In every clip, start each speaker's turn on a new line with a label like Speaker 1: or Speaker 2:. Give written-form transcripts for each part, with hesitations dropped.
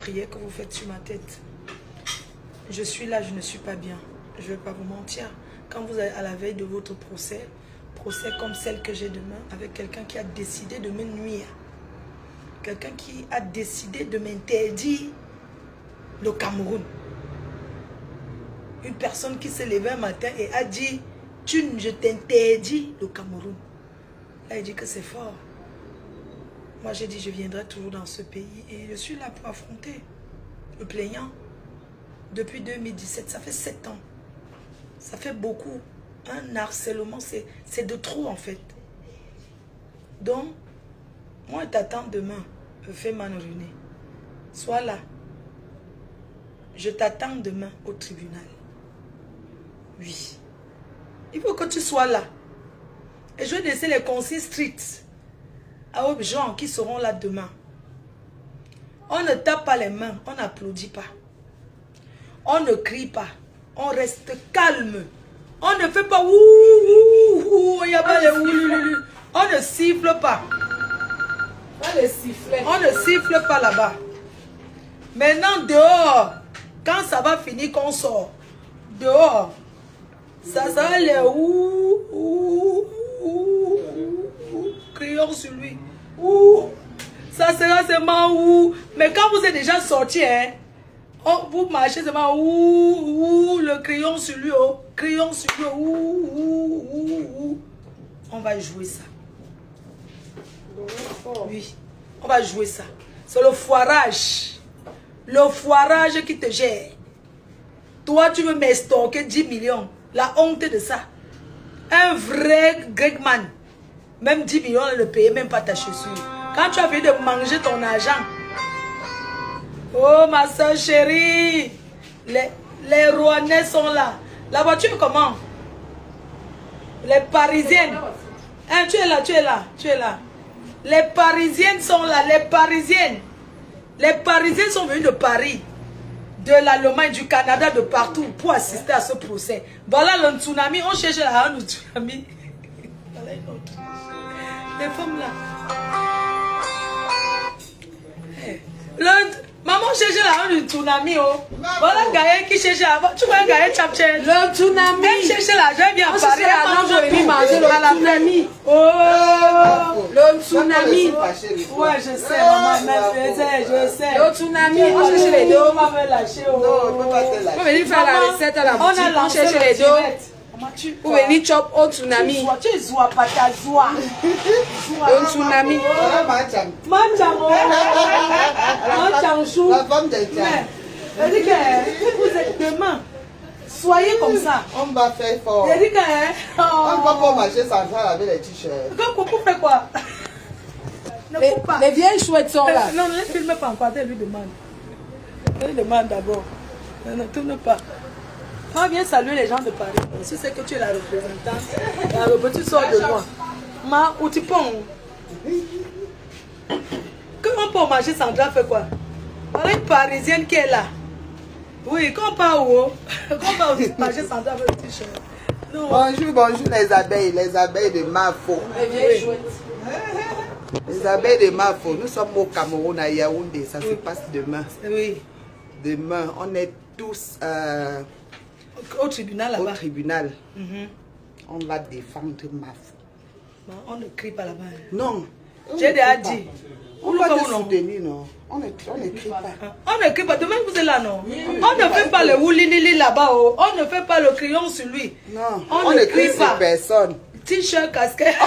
Speaker 1: prières que vous faites sur ma tête. Je suis là, je ne suis pas bien. Je ne vais pas vous mentir. Quand vous êtes à la veille de votre procès comme celle que j'ai demain, avec quelqu'un qui a décidé de me nuire, quelqu'un qui a décidé de m'interdire le Cameroun. Une personne qui s'est levée un matin et a dit, je t'interdis le Cameroun. Là, il dit que c'est fort. Moi, j'ai dit, je viendrai toujours dans ce pays et je suis là pour affronter le plaignant. Depuis 2017, ça fait 7 ans. Ça fait beaucoup. Un harcèlement, c'est de trop en fait. Donc, moi, je t'attends demain. Fais Manruné. Sois là. Je t'attends demain au tribunal. Oui. Il faut que tu sois là. Et je vais laisser les consignes strictes aux gens qui seront là demain. On ne tape pas les mains, on n'applaudit pas. On ne crie pas, on reste calme. On ne fait pas ouh, il y a pas les ouh. On ne siffle pas. On ne siffle pas là-bas. Maintenant, dehors, quand ça va finir, qu'on sort, dehors, ça sera les ouh, crions sur lui. Ouh, ça sera seulement ouh. Mais quand vous êtes déjà sorti, hein, vous marchez seulement ouh, le crayon sur lui, oh, crayon sur lui, ouh. On va jouer ça. Oui, on va jouer ça. C'est le foirage. Le foirage qui te gère. Toi, tu veux m'estorquer 10 millions. La honte de ça. Un vrai Gregman. Même 10 millions, ne le paye même pas ta chaussure. Quand tu as fini de manger ton argent. Oh, ma soeur chérie. Les Rouennais sont là. La voiture, comment? Les Parisiennes. Hein, tu es là. Les Parisiennes sont là. Les Parisiennes sont venues de Paris, de l'Allemagne, du Canada, de partout pour assister à ce procès. Voilà le tsunami. On cherche là un tsunami. Voilà une autre. Les femmes là. Maman cherchait là un tsunami. Oh. Voilà Gaël qui cherchait avant. Tu vois Gaël Chapchen. Le tsunami. Elle cherchait là. Je viens à Paris. Elle manger le tsunami. Oh. Le tsunami. Ouais, je sais, maman. Je sais. Le tsunami. On cherche les deux. On va me lâcher. Non, on ne peut pas te lâcher. On va venir faire la recette à la boutique. On cherche les deux. Pour venir chop au tsunami. Tu zois pas ta zoie. Le tsunami. Manchangou. La femme de Tchad. Elle dit que vous êtes demain. Soyez comme ça. On va faire fort. Elle dit que on va pas marcher central avec les t-shirts. Pour faire quoi? Les vieilles chouettes sont là. Non, ne filme pas encore. Elle lui demande. Elle lui demande d'abord. Ne tourne pas. Quand viens saluer les gens de Paris, si c'est que tu es la représentante, tu sors de loin. Ma, où tu ponds? Comment pour marcher Sandra fait quoi? Voilà une Parisienne qui est là. Oui, quand on part où? Quand on part où marcher Sandra avec le t-shirt. Bonjour les abeilles de Mafo. Les abeilles de Mafo, nous sommes au Cameroun à Yaoundé, ça se passe demain. Oui. Demain, on est tous... au tribunal là-bas. Au tribunal. On va défendre Mafo. Non, on ne crie pas là-bas. Non. J'ai déjà dit. On ne va pas soutenir, non. On ne crie pas. On ne crie pas. Demain, vous êtes là, non. On ne fait pas le woulilili là-bas. On ne fait pas le crayon sur lui. Non. On ne crie pas. Sur personne. T-shirt, casquette.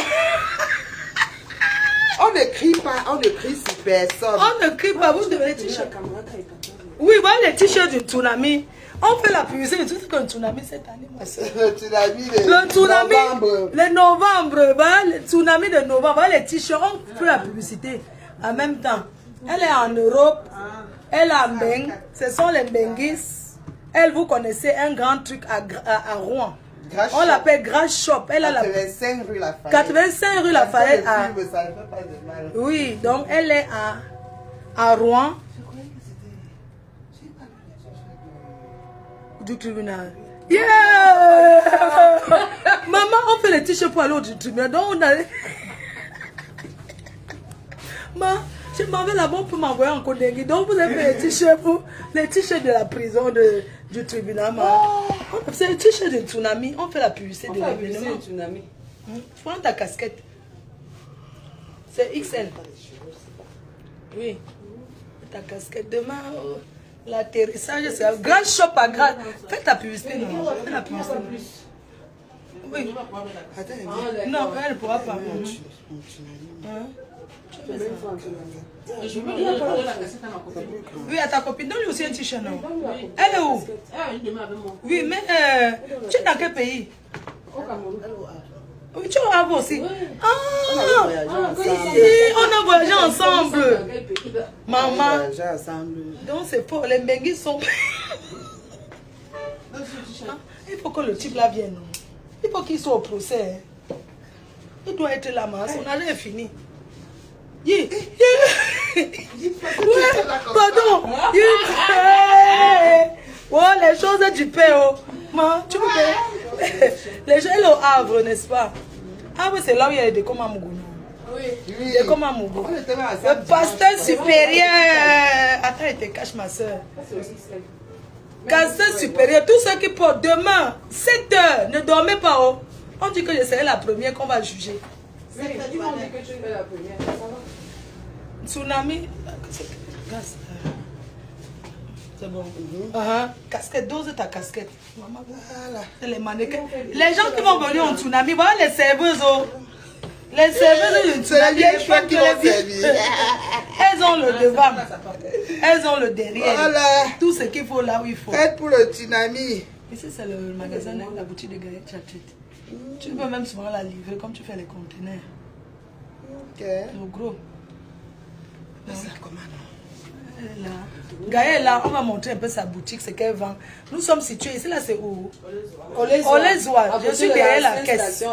Speaker 1: On ne crie pas. On ne crie sur personne. On ne crie pas. Vous devez t-shirt. Oui, voilà les t-shirts du tsunami. On fait la publicité de tout ce qu'un tsunami cette année. Le tsunami de novembre. Voilà, le tsunami de novembre. Voilà les t-shirts. On fait la publicité en même temps. Elle est en Europe. Elle est en Beng. Ce sont les Benguis. Elle, vous connaissez un grand truc à Rouen. On l'appelle Grass Shop. Elle a 85 rue Lafayette. 85 rue Lafayette. Oui, donc elle est à Rouen. Du tribunal. Yeah! Maman, on fait les t-shirts pour aller au tribunal. Donc on a... Je m'en vais là-bas pour m'envoyer en Kodengui. Donc vous avez les t-shirts de la prison du tribunal. C'est un t-shirt de tsunami. On fait la publicité de l'événement.
Speaker 2: Tsunami.
Speaker 1: Prends ta casquette. C'est XL. Oui. Ta casquette demain. L'atterrissage, c'est un grand shop à grade. Fais ta publicité, non? Fais la publicité. Oui. Non, elle ne pourra pas. Oui, à ta copine, donne-lui aussi un t-shirt, non? Elle est où? Oui, mais tu es dans quel pays?
Speaker 2: Au Cameroun.
Speaker 1: Oui, tu as aussi. Ah, on a voyagé ensemble. Maman. Donc c'est fort, les benguis sont... Il faut que le type là vienne. Il faut qu'il soit au procès. Il doit être là, mais son arrêt est fini. Oui, pardon. Oh, les choses du père. Tu peux les gens au Havre, n'est-ce pas? Havre, c'est là où il y a des comme à Mougou. Oui. Des comme à Mougou. Le pasteur supérieur. Attends, il te cache, ma soeur. Pasteur supérieur, tout ce qui porte demain, 7 heures, ne dormez pas. Oh. On dit que je serai la première qu'on va juger.
Speaker 2: Oui, ils m'ont dit que tu es la première.
Speaker 1: Tsunami. C'est bon. Casquette, dose ta casquette. Maman, voilà. Les mannequins. Les gens qui vont venir en tsunami, voilà les serveuses. Oh. Les serveuses du tsunami, elles ont le devant. Elles ont le derrière. Voilà. Tout ce qu'il faut là où il faut.
Speaker 3: Faites pour le tsunami.
Speaker 1: Ici, c'est le magasin, la boutique de Gaël Chatchit. Tu peux même souvent la livrer comme tu fais les conteneurs.
Speaker 3: Ok.
Speaker 1: Le gros. Là. Gaël, là, on va montrer un peu sa boutique, ce qu'elle vend. Nous sommes situés ici, là, c'est où? Olezoa. Je suis derrière la caisse.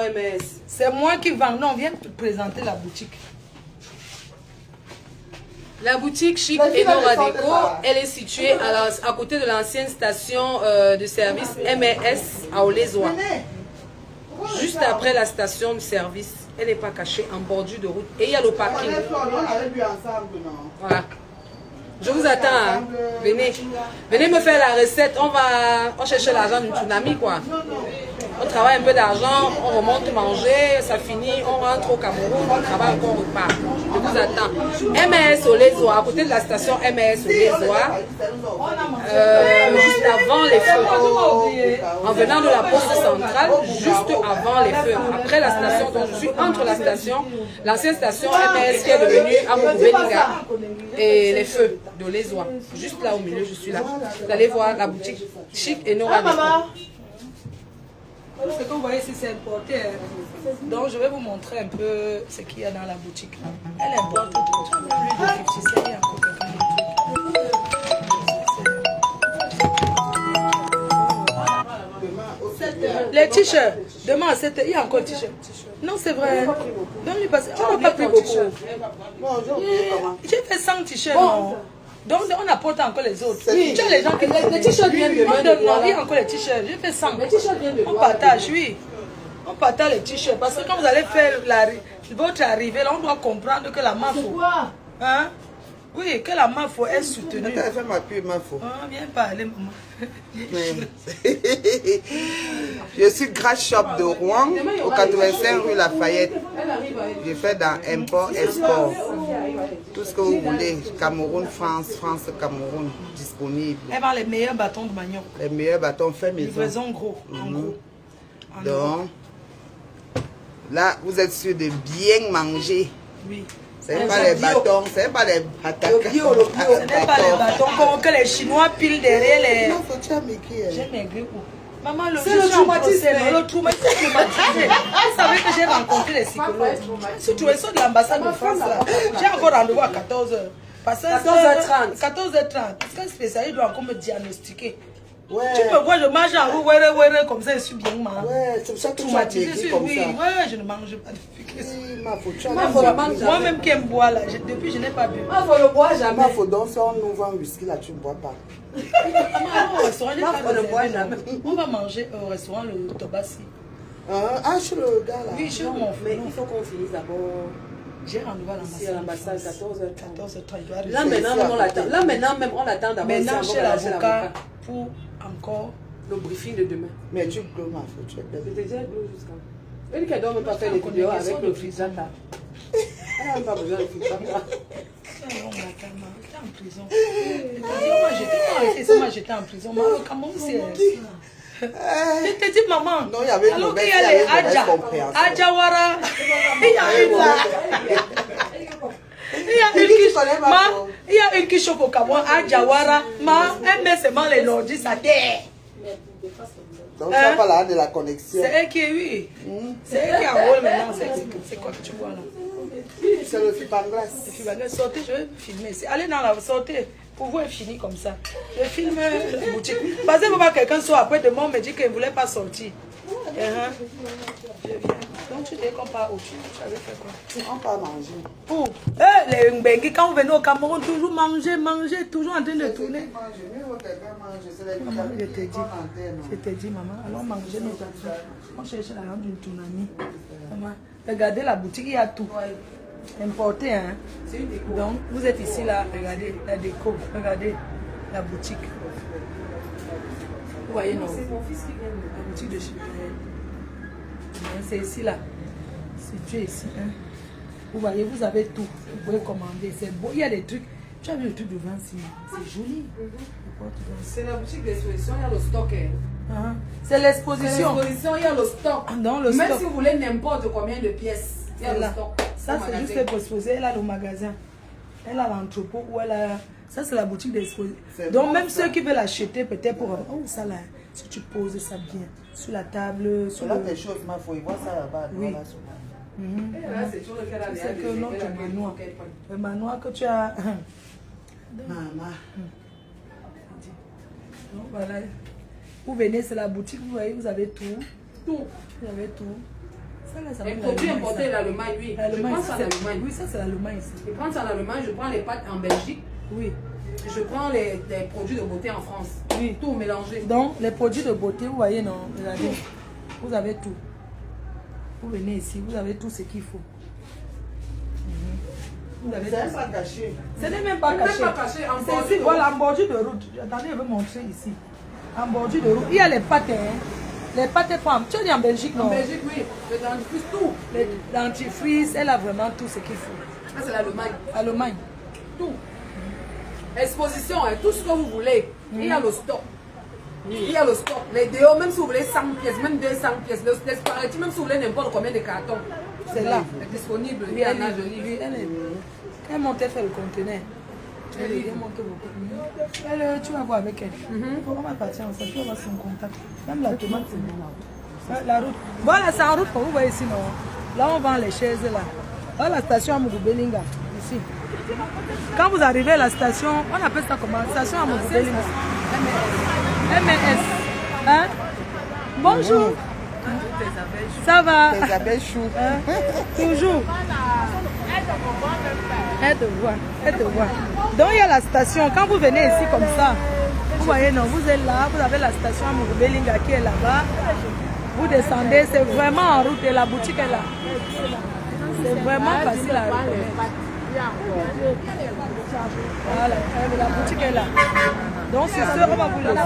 Speaker 1: C'est moi qui vends. Non, viens te présenter la boutique.
Speaker 2: La boutique Chic et Nora Déco, elle est située à côté de l'ancienne station de service MES à Olezoa. Juste après la station de service. Elle n'est pas cachée en bordure de route. Et il y a le parking. Voilà. Je vous attends. Hein. Venez. Venez me faire la recette. On cherche l'argent du tsunami, quoi. On travaille un peu d'argent, on remonte manger, ça finit, on rentre au Cameroun, on travaille encore, on repart. Je vous attends. MES Olezoa, à côté de la station MES Olezoa, juste avant les feux. En venant de la poste centrale, juste avant les feux. Après la station, donc je suis entre la station, l'ancienne station MES qui est devenue Amoukoubelinga et les feux d'Olezoa. Juste là au milieu, je suis là. Vous allez voir la boutique Chic et Nora Déco.
Speaker 1: Ce que vous voyez ici, c'est importé. Donc, je vais vous montrer un peu ce qu'il y a dans la boutique. Elle importe tout. Plus de 50 cents, il y a encore quelqu'un. Les t-shirts. Demain à 7h, il y a encore t-shirts. Non, c'est vrai. Donne-lui passer. On n'a pas pris beaucoup. J'ai fait 100 t-shirts. Donc, on apporte encore les autres. Oui. Tu as les gens qui...
Speaker 2: Les t-shirts viennent de
Speaker 1: moi. Il y a encore les t-shirts. J'ai fait 100.
Speaker 2: Les t-shirts viennent de
Speaker 1: on partage, oui. On partage les t-shirts. Parce que quand vous allez faire votre arrivée, là, on doit comprendre que la MAFO... Hein? Oui, que la MAFO est soutenue.
Speaker 3: Elle fait ma pub, MAFO.
Speaker 1: Ah, viens parler, maman.
Speaker 3: Je suis Grass Shop de Rouen, au 85 rue Lafayette. Je fais dans import, export. Tout ce que vous voulez. Cameroun, France, France, Cameroun, disponible.
Speaker 1: Elle vend les meilleurs bâtons de manioc.
Speaker 3: Les meilleurs bâtons faits maison.
Speaker 1: Livraison gros. En gros.
Speaker 3: Donc, là, vous êtes sûr de bien manger.
Speaker 1: Oui.
Speaker 3: Ce n'est pas les bâtons, ce n'est pas les bâtons.
Speaker 1: Ce n'est pas les bâtons que les Chinois pilent derrière les...
Speaker 3: Non, faut-tu maigrir.
Speaker 1: J'ai maigri où? Maman, le traumatisme. Le traumatisme. Vous savez que j'ai rencontré les psychologues. Si tu es sur de l'ambassade de France, j'ai encore rendez-vous à 14h.
Speaker 2: 14h30.
Speaker 1: 14h30. Parce qu'un spécialiste doit encore me diagnostiquer.
Speaker 3: Ouais.
Speaker 1: Tu me vois, je mange en roue, comme ça, je suis bien mal.
Speaker 3: Ouais, c'est pour ça que tu m'as dit comme
Speaker 1: oui,
Speaker 3: ça.
Speaker 1: ouais, je ne mange pas de
Speaker 3: sucre.
Speaker 1: Moi-même qui aime boire là, depuis je n'ai pas bu.
Speaker 2: Il faut le boire jamais.
Speaker 3: Il faut donc faire un nouveau whisky là, tu ne bois pas.
Speaker 1: Au restaurant, on va manger au restaurant le Tobassi.
Speaker 3: Ah, chez le gars là.
Speaker 1: Oui, chez mon frère.
Speaker 2: Mais il faut qu'on finisse d'abord.
Speaker 1: J'ai rendez-vous à
Speaker 2: l'ambassade. 14h30.
Speaker 1: 14h30.
Speaker 2: Là maintenant même, on attend d'abord.
Speaker 1: Maintenant, chez l'avocat pour encore
Speaker 2: le briefing de demain.
Speaker 3: Mais tu pleures ma faute, tu es belle.
Speaker 2: C'était déjà glou jusqu'à. Elle dit qu'elle ne doit même pas faire les vidéos avec le filtre. Elle n'a même pas besoin de filtre.
Speaker 1: J'étais en prison. Moi, j'étais en prison. Moi, au Cameroun, c'est... Je te dis, maman.
Speaker 3: Non, il y avait
Speaker 1: alors qu'il y a les Adjawara. Il y a une là. Il y a une qui chauffe au Cameroun, Adjawara. Elle met seulement les lordis à terre.
Speaker 3: Donc, tu n'as pas la de la connexion.
Speaker 1: C'est elle qui est, oui. C'est elle qui a un rôle maintenant. C'est quoi que tu vois là?
Speaker 3: C'est le fibanglas.
Speaker 1: Le fibanglas. Sortez, je vais filmer. Allez dans la sortez. Pour vous, elle finit comme ça. Je filme la boutique. Parce que quelqu'un soit après de moi, on me dit qu'il ne voulait pas sortir. Je viens. Donc tu dis qu'on part au tu avais fait quoi?
Speaker 3: On part manger.
Speaker 1: Pour les Mbengi, quand vous venez au Cameroun, toujours manger, toujours en train de tourner. Maman, je t'ai dit, maman, allons manger nos affaires. On cherche la lampe d'une tournamie. Maman, regardez la boutique, il y a tout. Importé, hein. Donc, vous êtes ici, là, regardez la déco, regardez la boutique. Vous voyez, non? C'est mon fils qui vient de la boutique de chez c'est ici, là. Situé ici, hein. Vous voyez, vous avez tout. Vous pouvez commander, c'est beau. Il y a des trucs. Tu as vu le truc de 26 000. C'est joli.
Speaker 2: C'est la boutique d'exposition, il y a le stock.
Speaker 1: C'est l'exposition.
Speaker 2: Il y a le stock.
Speaker 1: Dans le
Speaker 2: Même
Speaker 1: stock.
Speaker 2: si vous voulez n'importe combien de pièces, il y a le stock.
Speaker 1: Ça, c'est juste pour exposer. Elle a le magasin. Elle a l'entrepôt où elle a... Ça, c'est la boutique d'exposition. Donc, même ceux qui veulent acheter, peut-être pour... Oh, ça là, si tu poses ça bien. Sur la table, sur
Speaker 3: là, des choses, il faut y voir ça là-bas.
Speaker 1: Oui. C'est que notre manoir. Le manoir que tu as...
Speaker 3: Maman.
Speaker 1: Donc, voilà. Vous venez, c'est la boutique, vous voyez, vous avez tout. Tout. Vous avez tout.
Speaker 2: Les produits importés l'Allemagne, oui. Je prends ça en Allemagne.
Speaker 1: Oui, ça c'est l'Allemagne.
Speaker 2: Je prends ça en Allemagne, je prends les pâtes en Belgique.
Speaker 1: Oui.
Speaker 2: Je prends les produits de beauté en France.
Speaker 1: Oui.
Speaker 2: Tout mélangé.
Speaker 1: Donc, les produits de beauté, vous voyez, non, regardez. Vous avez tout. Vous venez ici, vous avez tout ce qu'il faut. Vous avez
Speaker 3: c'est pas caché.
Speaker 1: Ce n'est même pas caché. C'est ici, voilà, en bordure de route. Attendez, je vais montrer ici. En bordure de route. Il y a les pâtes, hein. Les pâtes femmes. Tu as dit en Belgique, non?
Speaker 2: En Belgique, oui. Le dentifrice, tout.
Speaker 1: Les dentifrice, elle a vraiment tout ce qu'il faut.
Speaker 2: Ça, c'est l'Allemagne.
Speaker 1: Allemagne.
Speaker 2: Tout. Exposition, hein, tout ce que vous voulez. Il y a le stock. Il y a le stock. Les déos, même si vous voulez 100 pièces, même 200 pièces, les spaghettis, même si vous voulez n'importe combien de cartons.
Speaker 1: C'est là.
Speaker 2: C'est disponible.
Speaker 1: Oui, elle est jolie. Elle montait faire le conteneur. Elle est montée beaucoup. Elle, tu vas voir avec elle. On va partir ensemble. Tu vas voir son contact. Même la tomate, c'est bien. La route. Voilà, c'est en route pour vous voyez ici, non? Là, on vend les chaises là. Là, la station à Mougoubelinga. Ici. Quand vous arrivez à la station, on appelle ça comment? Station à Mougoubelinga. MS. Hein? Bonjour. Ça va?
Speaker 3: Les abeilles choux.
Speaker 1: Toujours. Elle te voit. Elle te voit. Donc il y a la station. Quand vous venez ici comme ça, vous voyez, non, vous êtes là, vous avez la station à Mougoubelinga qui est là-bas. Vous descendez, c'est vraiment en route et la boutique est là. C'est vraiment facile à reconnaître. Voilà, la boutique est là. Donc c'est ça, on va vous laisser.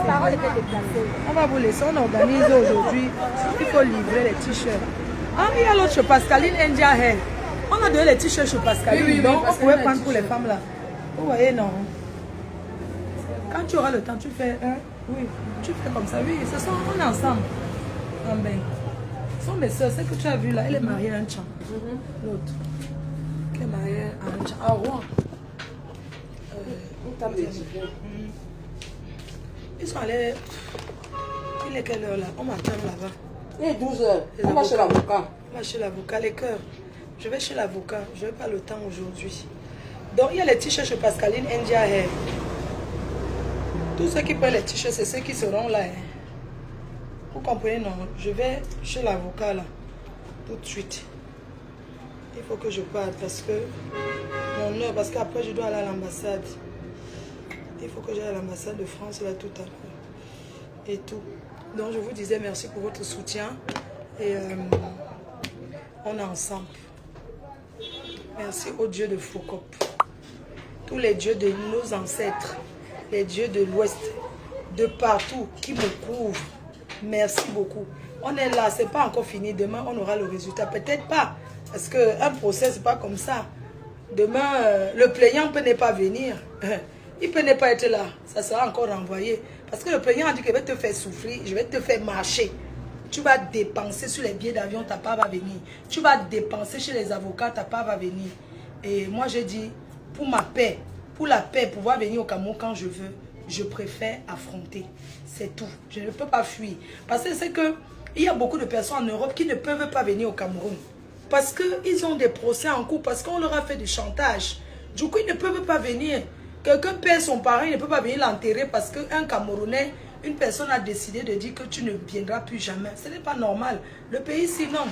Speaker 1: On va vous laisser, on organise aujourd'hui. Il faut livrer les t-shirts. Ah, il y a l'autre chez Pascaline India Hair. On a donné les t-shirts chez Pascaline. Oui, donc on pouvait prendre pour les femmes là. Vous voyez, non. Quand tu auras le temps, tu fais un. Oui, tu fais comme ça. Oui, ce sont, on est ensemble. En bain. Ce sont mes soeurs, celle que tu as vue là, elle est mariée à un champ. L'autre. Qui est mariée à un champ. À Rouen. Ils sont allés. Il est quelle heure là? On m'attend là-bas.
Speaker 2: Il est 12 h. On va chez l'avocat.
Speaker 1: On va chez l'avocat, les cœurs. Je vais chez l'avocat. Je n'ai pas le temps aujourd'hui. Donc il y a les t-shirts chez Pascaline India Hair. Tous ceux qui prennent les t-shirts, c'est ceux qui seront là. Hein. Vous comprenez, non? Je vais chez l'avocat là. Tout de suite. Il faut que je parte parce que mon heure, parce qu'après je dois aller à l'ambassade. Il faut que j'aille à l'ambassade de France là tout à l'heure. Et tout. Donc je vous disais merci pour votre soutien. Et on est ensemble. Merci aux dieux de Fokop. Tous les dieux de nos ancêtres, les dieux de l'Ouest, de partout, qui me couvrent. Merci beaucoup. On est là, c'est pas encore fini. Demain, on aura le résultat. Peut-être pas. Parce qu'un procès, c'est pas comme ça. Demain, le plaignant peut ne pas venir. Il peut ne pas être là. Ça sera encore renvoyé. Parce que le plaignant a dit que je vais te faire souffrir, je vais te faire marcher. Tu vas dépenser sur les billets d'avion, ta part va venir. Tu vas dépenser chez les avocats, ta part va venir. Et moi, j'ai dit, pour ma paix, pour la paix, pouvoir venir au Cameroun quand je veux, je préfère affronter. C'est tout. Je ne peux pas fuir. Parce que c'est que il y a beaucoup de personnes en Europe qui ne peuvent pas venir au Cameroun. Parce qu'ils ont des procès en cours, parce qu'on leur a fait du chantage. Du coup, ils ne peuvent pas venir. Quelqu'un perd son parent, il ne peut pas venir l'enterrer parce qu'un Camerounais, une personne a décidé de dire que tu ne viendras plus jamais. Ce n'est pas normal. Le pays, sinon,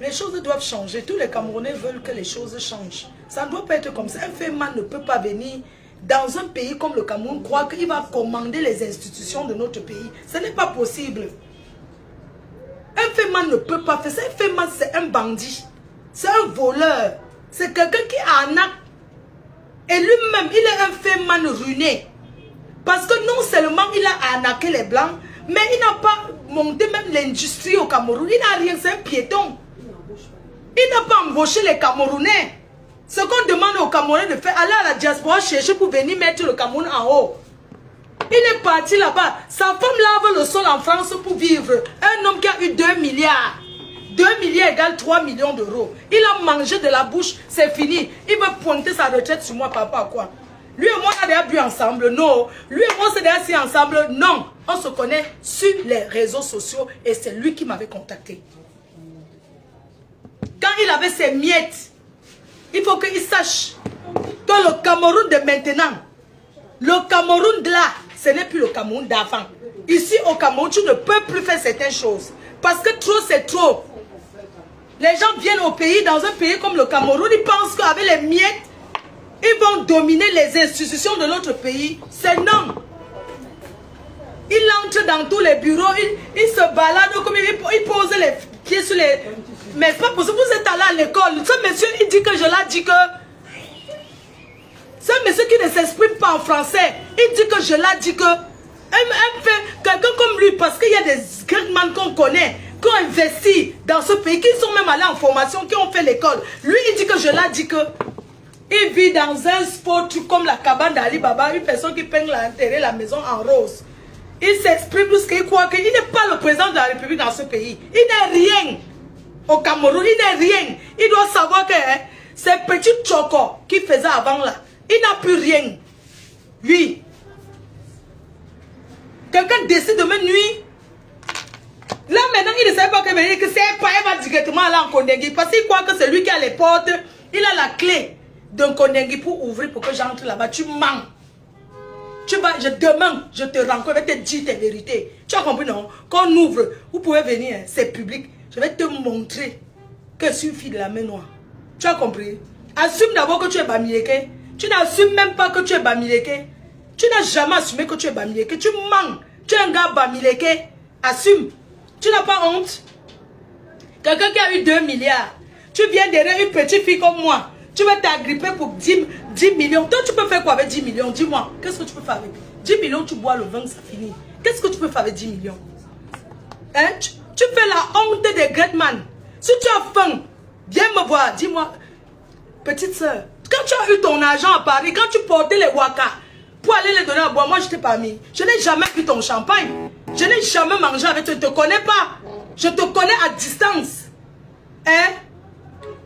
Speaker 1: les choses doivent changer. Tous les Camerounais veulent que les choses changent. Ça ne doit pas être comme ça. Un féman ne peut pas venir dans un pays comme le Cameroun, croire qu'il va commander les institutions de notre pays. Ce n'est pas possible. Un féman ne peut pas faire ça. Un féman, c'est un bandit. C'est un voleur. C'est quelqu'un qui arnaque. Et lui-même, il est un féman ruiné. Parce que non seulement il a arnaqué les Blancs, mais il n'a pas monté même l'industrie au Cameroun. Il n'a rien, c'est un piéton. Il n'a pas embauché les Camerounais. Ce qu'on demande aux Camerounais de faire, aller à la diaspora chercher pour venir mettre le Cameroun en haut. Il est parti là-bas. Sa femme lave le sol en France pour vivre. Un homme qui a eu 2 milliards. 2 milliards égale 3 millions d'euros. Il a mangé de la bouche, c'est fini. Il veut pointer sa retraite sur moi, papa, quoi. Lui et moi, on a déjà bu ensemble, non. Lui et moi, on s'est déjà assis ensemble, non. On se connaît sur les réseaux sociaux et c'est lui qui m'avait contacté. Quand il avait ses miettes, il faut qu'il sache que le Cameroun de maintenant, le Cameroun de là, ce n'est plus le Cameroun d'avant. Ici au Cameroun, tu ne peux plus faire certaines choses. Parce que trop, c'est trop. Les gens viennent au pays, dans un pays comme le Cameroun, ils pensent qu'avec les miettes, ils vont dominer les institutions de notre pays. C'est non. Il entre dans tous les bureaux, il se balade comme il pose les pieds sur les... Mais c'est pas possible, vous êtes allé à l'école. Ce monsieur, il dit que je l'ai dit que... Ce monsieur qui ne s'exprime pas en français, il dit que je l'ai dit que... Quelqu'un comme lui, parce qu'il y a des greatman qu'on connaît, qui ont investi dans ce pays, qui sont même allés en formation, qui ont fait l'école. Lui, il dit que je l'ai dit que... Il vit dans un sport comme la cabane d'Ali Baba, une personne qui peigne la maison en rose. Il s'exprime plus qu'il croit qu'il n'est pas le président de la République dans ce pays. Il n'est rien. Au Cameroun, il n'est rien. Il doit savoir que ces petits chocos qu'il faisait avant là, il n'a plus rien. Oui. Quelqu'un décide de me nuire. Là maintenant, il ne savait pas que c'est pas, il va directement aller en Kondengui. Parce qu'il croit que c'est lui qui a les portes. Il a la clé d'un Kondengui pour ouvrir, pour que j'entre là-bas. Tu mens. Tu vas, demain, je te rencontre, je vais te dire tes vérités. Tu as compris, non? Quand on ouvre, vous pouvez venir, c'est public. Je vais te montrer que je suis une fille de la main noire. Tu as compris? Assume d'abord que tu es Bamileke. Tu n'assumes même pas que tu es Bamileke. Tu n'as jamais assumé que tu es Bamileke. Tu mens. Tu es un gars Bamileke. Assume. Tu n'as pas honte. Quelqu'un qui a eu 2 milliards. Tu viens derrière une petite fille comme moi. Tu vas t'agripper pour 10 millions. Toi, tu peux faire quoi avec 10 millions? Dis-moi. Qu'est-ce que tu peux faire avec 10 millions? Tu bois le vin, ça finit. Qu'est-ce que tu peux faire avec 10 millions? Hein? Tu fais la honte des great man. Si tu as faim, viens me voir. Dis-moi, petite soeur, quand tu as eu ton argent à Paris, quand tu portais les waka pour aller les donner à boire, moi je t'ai pas mis. Je n'ai jamais pris ton champagne. Je n'ai jamais mangé avec toi. Je ne te connais pas. Je te connais à distance. Hein?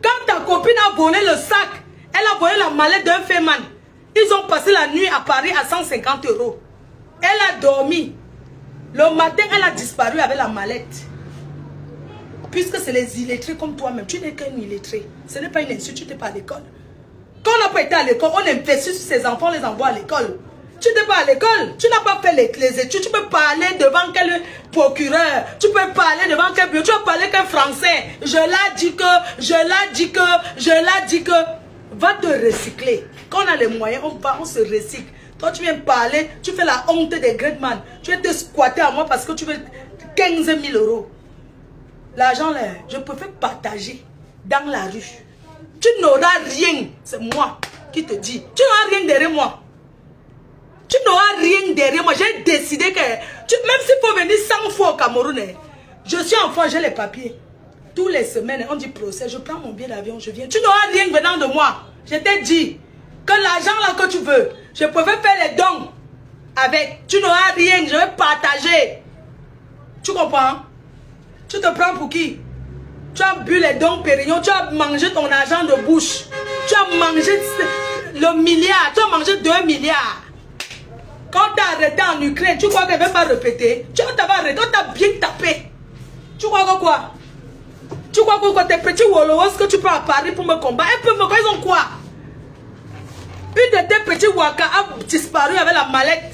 Speaker 1: Quand ta copine a volé le sac, elle a volé la mallette d'un féman. Ils ont passé la nuit à Paris à 150 €. Elle a dormi. Le matin, elle a disparu avec la mallette. Puisque c'est les illettrés comme toi-même. Tu n'es qu'un illettré. Ce n'est pas une insulte, tu n'es pas à l'école. Quand on n'a pas été à l'école, on investit sur ses enfants, on les envoie à l'école. Tu n'es pas à l'école, tu n'as pas fait les études, tu peux parler devant quel procureur, tu peux parler devant quel bureau, tu vas parler qu'un français. Je l'ai dit que, je l'ai dit que, je l'ai dit que. Va te recycler. Quand on a les moyens, on se recycle. Toi, tu viens parler, tu fais la honte des great man. Tu viens te squatter à moi parce que tu veux 15 000 €. L'argent là, je préfère partager dans la rue. Tu n'auras rien. C'est moi qui te dis. Tu n'auras rien derrière moi. Tu n'auras rien derrière moi. J'ai décidé que... même s'il faut venir 100 fois au Cameroun, je suis enfant, j'ai les papiers. Tous les semaines, on dit procès, je prends mon billet d'avion, je viens. Tu n'auras rien venant de moi. Je t'ai dit que l'argent là que tu veux, je pouvais faire les dons avec. Tu n'auras rien, je vais partager. Tu comprends? Tu te prends pour qui? Tu as bu les dons Pérignon, tu as mangé ton argent de bouche. Tu as mangé le milliard, tu as mangé 2 milliards. Quand tu as arrêté en Ukraine, tu crois qu'elle ne va pas répéter? Tu vas arrêté, on t'a bien tapé. Tu crois que quoi? Tu crois que tes petits Wolowos que tu peux à Paris pour me combattre? Ils peuvent me combattre, ils ont quoi? Une de tes petits Waka a disparu avec la mallette.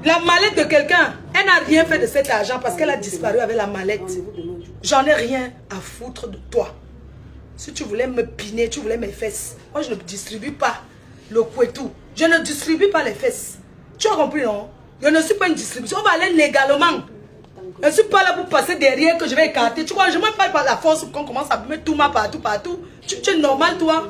Speaker 1: La mallette de quelqu'un. Elle n'a rien fait de cet argent parce qu'elle a disparu avec la mallette. J'en ai rien à foutre de toi. Si tu voulais me piner, tu voulais mes fesses. Moi, je ne distribue pas le couetou. Je ne distribue pas les fesses. Tu as compris, non? Je ne suis pas une distribution. On va aller légalement. Je ne suis pas là pour passer derrière que je vais écarter. Tu vois, je ne me parle pas de la force qu'on commence à mettre tout ma partout. Tu es normal, toi?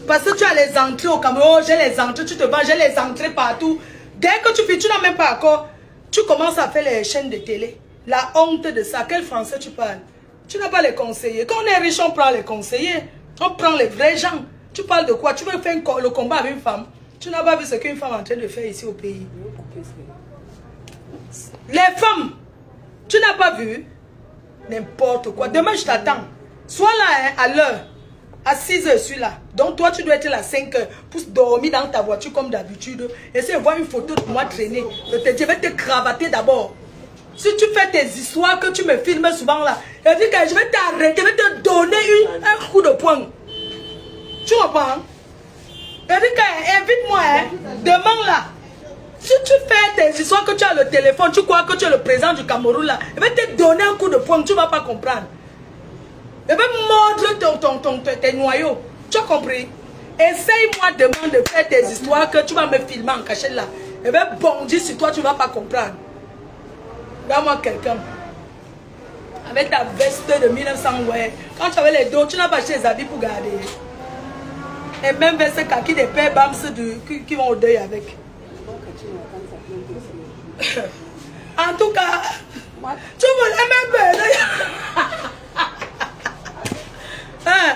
Speaker 1: Parce que tu as les entrées au Cameroun. Oh, j'ai les entrées. Tu te vends, j'ai les entrées partout. Dès que tu fais, tu n'as même pas encore. Tu commences à faire les chaînes de télé. La honte de ça. Quel français tu parles? Tu n'as pas les conseillers. Quand on est riche, on prend les conseillers. On prend les vrais gens. Tu parles de quoi? Tu veux faire le combat avec une femme? Tu n'as pas vu ce qu'une femme est en train de faire ici au pays. Les femmes, tu n'as pas vu? N'importe quoi. Demain, je t'attends. Sois là hein, à l'heure. À 6 h, je suis là. Donc, toi, tu dois être là à 5 h pour dormir dans ta voiture comme d'habitude. Et si je vois une photo de moi traîner, je vais te cravater d'abord. Si tu fais tes histoires que tu me filmes souvent là, je dis que je vais t'arrêter, je vais te donner un coup de poing. Tu comprends? Je dis que invite-moi, hein, demain là. Si tu fais tes histoires que tu as le téléphone, tu crois que tu es le président du Cameroun là, je vais te donner un coup de poing, tu ne vas pas comprendre. Je vais mordre tes noyaux. Tu as compris? Essaye-moi demain de faire tes histoires que tu vas me filmer en cachette là. Je vais bondir sur toi, tu ne vas pas comprendre. Regarde-moi quelqu'un. Avec ta veste de 1900, ouais. Quand tu avais les dos, tu n'as pas acheté les habits pour garder. Et même veste kaki des pères bams qui vont au deuil avec. En tout cas, tu voulais même hein?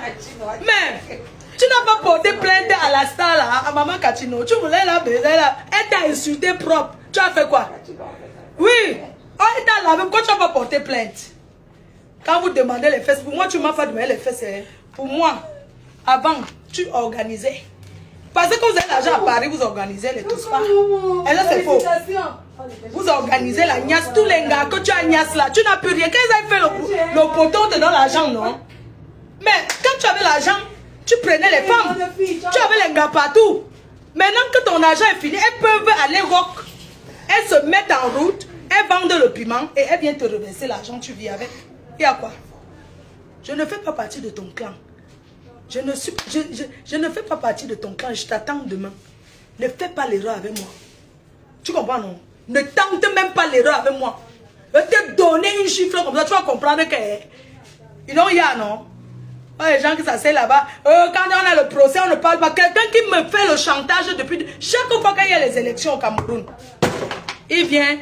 Speaker 1: Mais tu n'as pas porté plainte à la star là, à maman Kachino. Tu voulais la baiser là. Elle t'a insulté propre. Tu as fait quoi? Oui. Oh, elle t'a lavé. Pourquoi tu n'as pas porté plainte? Quand vous demandez les fesses, pour moi, tu ne m'as pas demandé les fesses. Hein. Pour moi, avant, tu organisais. Parce que vous avez l'argent à Paris, vous organisez les tous pas. Et là, c'est faux. Vous organisez la niasse, tous les gars que tu as niasse là, tu n'as plus rien. Qu'est-ce qu'ils avaient fait le poteau, on te donne l'argent, non? Mais quand tu avais l'argent, tu prenais les femmes. Tu avais les gars partout. Maintenant que ton argent est fini, elles peuvent aller rock. Elles se mettent en route, elles vendent le piment et elles viennent te reverser l'argent, tu vis avec. Et à quoi? Je ne fais pas partie de ton clan. Je ne fais pas partie de ton clan. Je t'attends demain. Ne fais pas l'erreur avec moi. Tu comprends, non? Ne tente même pas l'erreur avec moi. Je vais te donner une chiffre comme ça, tu vas comprendre que... Ils n'ont rien, non? Les gens qui s'asseyent là-bas, quand on a le procès, on ne parle pas. Quelqu'un qui me fait le chantage depuis... Chaque fois qu'il y a les élections au Cameroun, il vient...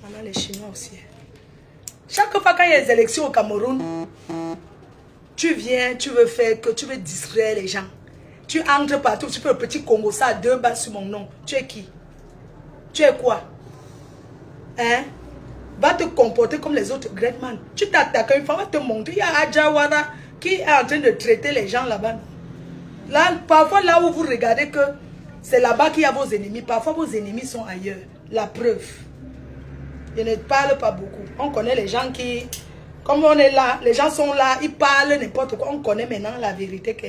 Speaker 1: On a les Chinois aussi. Chaque fois qu'il y a les élections au Cameroun, tu viens, tu veux faire que tu veux distraire les gens. Tu entres partout, tu fais le petit Congo, ça, 2 balles sur mon nom. Tu es qui? Tu es quoi? Hein? Va te comporter comme les autres Gretman. Tu t'attaques une fois, va te montrer. Il y a Adjawara qui est en train de traiter les gens là-bas. Là, parfois, là où vous regardez que c'est là-bas qu'il y a vos ennemis, parfois vos ennemis sont ailleurs. La preuve. Je ne parle pas beaucoup. On connaît les gens qui... Comme on est là, les gens sont là, ils parlent n'importe quoi. On connaît maintenant la vérité que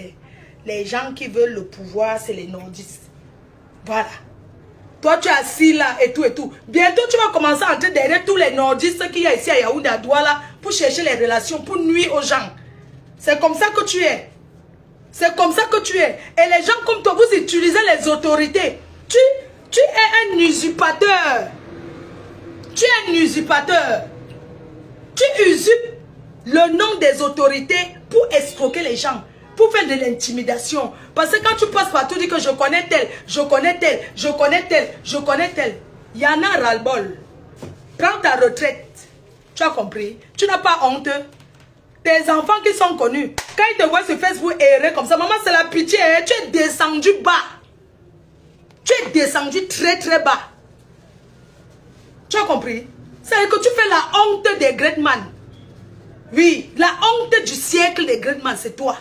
Speaker 1: les gens qui veulent le pouvoir, c'est les nordistes. Voilà. Toi, tu es assis là et tout et tout. Bientôt, tu vas commencer à entrer derrière tous les nordistes qu'il y a ici à Yaoundé, à Douala, pour chercher les relations, pour nuire aux gens. C'est comme ça que tu es. C'est comme ça que tu es. Et les gens comme toi, vous utilisez les autorités. Tu es un usurpateur. Tu es un usurpateur. Tu usurpes le nom des autorités pour escroquer les gens, pour faire de l'intimidation. Parce que quand tu passes partout, tu dis que je connais tel, je connais tel, je connais tel, je connais tel. Il y en a ras-le-bol. Prends ta retraite. Tu as compris? Tu n'as pas honte. Tes enfants qui sont connus, quand ils te voient sur Facebook errer comme ça, maman, c'est la pitié, hein? Tu es descendu bas. Tu es descendu très très bas. Tu as compris? C'est que tu fais la honte des Greatman. Oui, la honte du siècle des Greatman, c'est toi.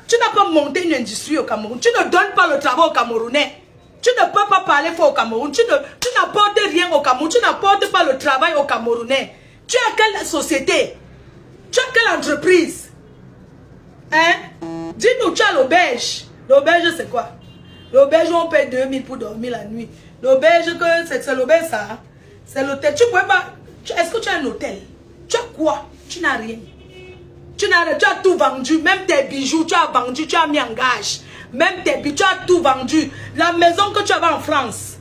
Speaker 1: Tu n'as pas monté une industrie au Cameroun. Tu ne donnes pas le travail aux Camerounais. Tu ne peux pas parler fort au Cameroun. Tu n'apportes rien au Cameroun. Tu n'apportes pas le travail aux Camerounais. Tu as quelle société? Tu as quelle entreprise? Hein? Dis-nous, tu as l'auberge. L'auberge, c'est quoi? L'auberge, on paye 2000 pour dormir la nuit. L'auberge, c'est l'auberge, ça. C'est l'hôtel. Tu pourrais pas... Est-ce que tu as un hôtel? Tu as quoi? Tu n'as rien. Tu as tout vendu. Même tes bijoux, tu as vendu. Tu as mis en gage. Même tes bijoux, tu as tout vendu. La maison que tu avais en France.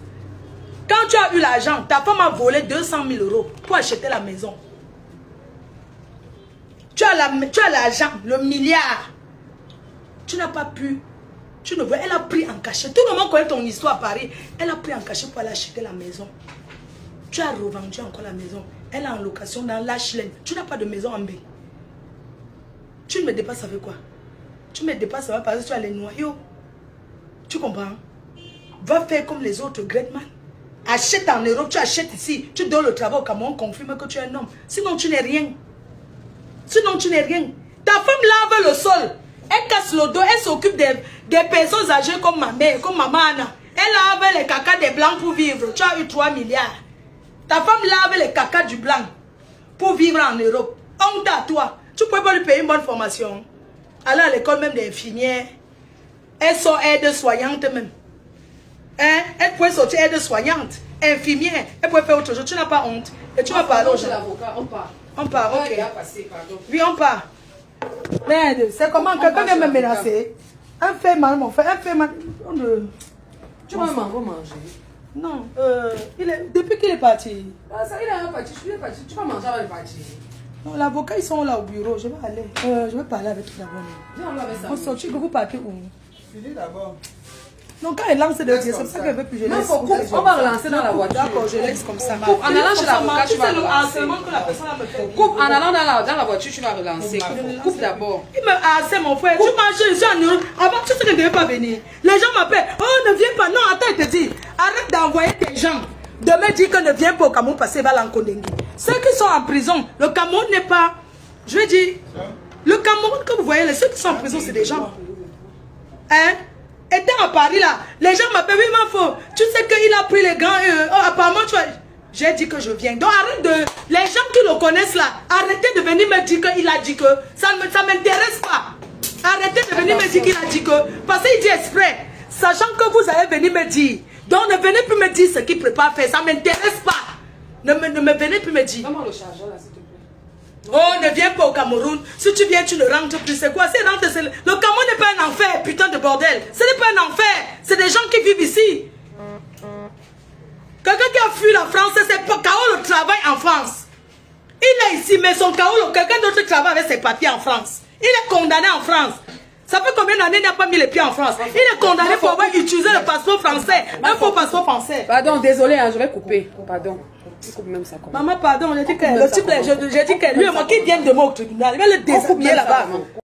Speaker 1: Quand tu as eu l'argent, ta femme a volé 200 000 € pour acheter la maison. Tu as l'argent, le milliard. Tu n'as pas pu. Tu ne vois, elle a pris en cachet. Tout le monde connaît ton histoire à Paris. Elle a pris en cachet pour aller acheter la maison. Tu as revendu encore la maison. Elle est en location dans l'H-Lane. Tu n'as pas de maison en B. Tu ne me dépasses avec quoi? Tu me dépasses avec parce que tu as les noyaux. Tu comprends? Va faire comme les autres Greatman. Achète en Europe, tu achètes ici. Tu donnes le travail au Cameroun, confirme que tu es un homme. Sinon, tu n'es rien. Sinon, tu n'es rien. Ta femme lave le sol. Elle casse le dos. Elle s'occupe des personnes âgées comme ma mère, comme maman Anna. Elle lave les cacas des blancs pour vivre. Tu as eu 3 milliards. Ta femme lave les cacas du blanc pour vivre en Europe. Honte à toi. Tu ne peux pas lui payer une bonne formation. Elle à l'école même des infirmières. Elles sont aides-soignantes même. Hein? Elle pouvait sortir aide-soignante, infirmière. Elle pouvait faire autre chose. Tu n'as pas honte. Et tu vas parler aux gens.
Speaker 2: On part.
Speaker 1: On part, ok.
Speaker 2: Passé,
Speaker 1: oui, on part. Merde, c'est comment quelqu'un vient me menacer. Un fait mal, mon frère. Un fait mal.
Speaker 2: Tu vas manger.
Speaker 1: Non, depuis qu'il est parti.
Speaker 2: Ah, ça, il est parti. Je suis parti. Tu vas manger avant de partir.
Speaker 1: Non, l'avocat, ils sont là au bureau. Je vais aller. Je vais parler avec eux d'abord.
Speaker 2: Viens, on va avec ça.
Speaker 1: On sortit que vous partez où?
Speaker 3: Finis d'abord.
Speaker 1: Non, quand elle lance de dire, c'est pour ça qu'elle veut plus je laisse.
Speaker 2: On va relancer dans la voiture.
Speaker 1: D'accord, je laisse comme ça.
Speaker 2: Coupe, en allant chez l'avocat, tu vas relancer. Coupe, en allant dans la voiture, tu vas relancer. Coupe d'abord.
Speaker 1: Il me harcèle, mon frère. Tu marches, je suis en Europe. Avant, tu sais que je ne devais pas venir. Les gens m'appellent. Oh, ne viens pas. Non, attends, il te dit. Arrête d'envoyer tes gens. De me dire que ne viens pas au Cameroun parce qu'il va l'encondenguer. Ceux qui sont en prison, le Cameroun n'est pas. Je veux dire, le Cameroun, comme vous voyez, ceux qui sont en prison, c'est des gens. Hein? Étant à Paris là, les gens m'appellent, oui, ma faux. Tu sais qu'il a pris les gants. Apparemment, tu vois. J'ai dit que je viens. Donc arrête de. Les gens qui le connaissent là, arrêtez de venir me dire qu'il a dit que. Ça ne m'intéresse pas. Arrêtez de venir me dire qu'il a dit que. Parce qu'il dit exprès. Sachant que vous allez venir me dire. Donc ne venez plus me dire ce qu'il prépare à faire. Ça ne m'intéresse pas. Ne me venez plus me dire.
Speaker 2: Donne-moi le chargeur là, s'il te plaît.
Speaker 1: Oh, ne viens pas au Cameroun. Si tu viens, tu ne rentres plus. C'est quoi? C'est rentre. Le Cameroun n'est pas un enfer, putain de bordel. Ce n'est pas un enfer. C'est des gens qui vivent ici. Quelqu'un qui a fui la France, c'est pas K.O. le travail en France. Il est ici, mais son K.O. quelqu'un d'autre travaille avec ses papiers en France. Il est condamné en France. Ça fait combien d'années il n'a pas mis les pieds en France? Il est condamné pour avoir utilisé le passeport français. Un faux passeport français.
Speaker 2: Pardon, désolé, hein, je vais couper. Pardon. Même ça,
Speaker 1: maman, pardon, j'ai dit que le type, j'ai dit que lui et moi qui viennent de moi au tribunal, il va le déshabiller là-bas.